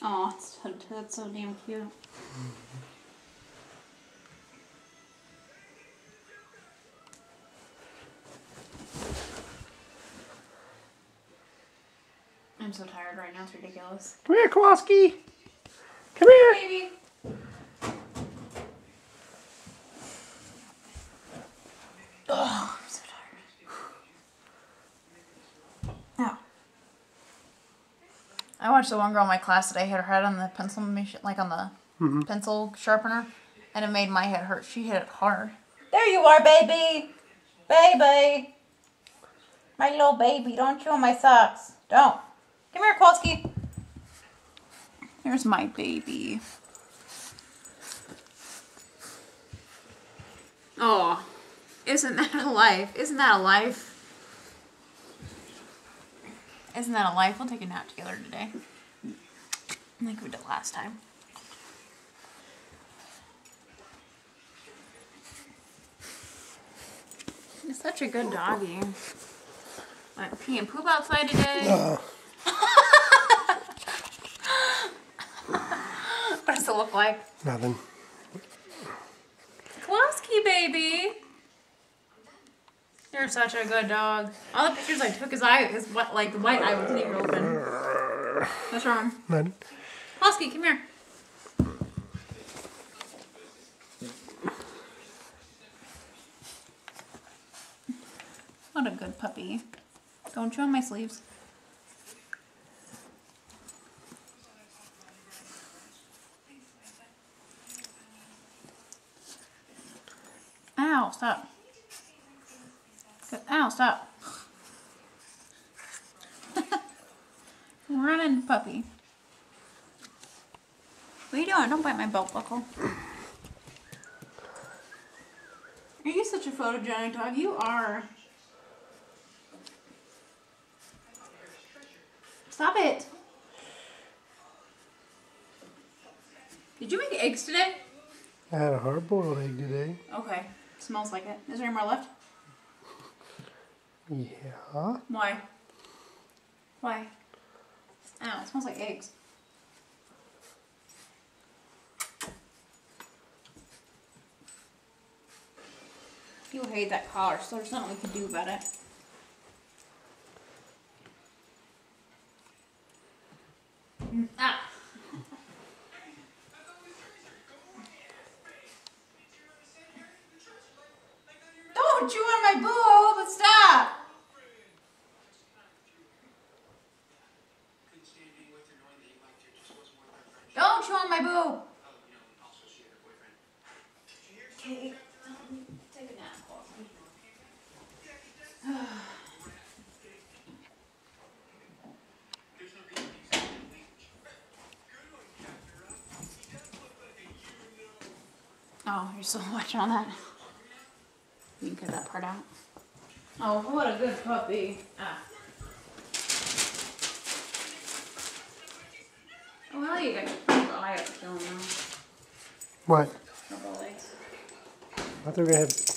Oh, that's so damn cute. I'm so tired right now, it's ridiculous. Come here, Kowalski. Come here. Baby. Oh, I'm so tired. Ow. I watched the one girl in my class today hit her head on the pencil machine, like on the pencil sharpener, and it made my head hurt. She hit it hard. There you are, baby. Baby. My little baby. Don't chew on my socks. Don't. Come here, Kowalski. Here's my baby. Oh, isn't that a life? Isn't that a life? Isn't that a life? We'll take a nap together today. Like we did last time. He's such a good doggy. Went pee and poop outside today. What does it look like? Nothing. Kowalski, baby. You're such a good dog. All the pictures I took, his like the white eye wasn't even open. What's wrong? Nothing. Kowalski, come here. What a good puppy. Don't chew on my sleeves. Ow, stop. Ow, stop. Running puppy. What are you doing? Don't bite my belt buckle. Are you such a photogenic dog? You are. Stop it. Did you make eggs today? I had a hard-boiled egg today. Okay. Smells like it. Is there any more left? Yeah. Why? Why? Ow, it smells like eggs. You hate that collar, so there's nothing we can do about it. Ah! Don't chew on my boob! Stop! Don't chew on my boob! Okay, take a nap. Oh, you're still watching on that? You can cut that part out. Oh, what a good puppy. Ah. Oh, well, you got your eye up still now. What? Couple legs. I thought we were going to have